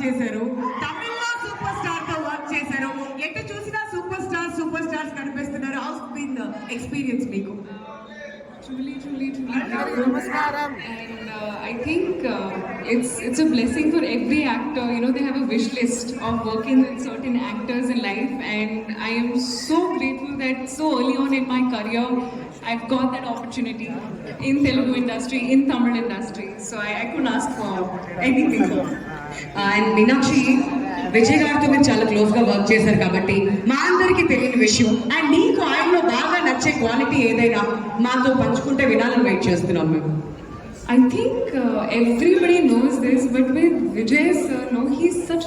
చేశారు, తమిళ్లో super star తో వర్క్ చేశారు. ఎటు చూసినా సూపర్ స్టార్స్ కనిపిస్తున్నారు. హౌస్ బీన్ ద ఎక్స్పీరియన్స్ మీకు? Truly. And I think it's a blessing for every actor. You know, they have a wish list of working with certain actors in life, and I am so grateful that so early on in my career, I've got that opportunity in Telugu industry, in Tamil industry. So I couldn't ask for anything more. And Meenakshi, Vijay గారితో మీరు చాలా close గా work చేశారు కాబట్టి మా అందరికి తెలియని విషయం అండ్ నీకు ఆయనలో బాగా నచ్చే క్వాలిటీ ఏదైనా మాతో పంచుకుంటే వినాలని వెయిట్ చేస్తున్నాం మేము. I think everybody knows this, but with Vijay sir, no, he's such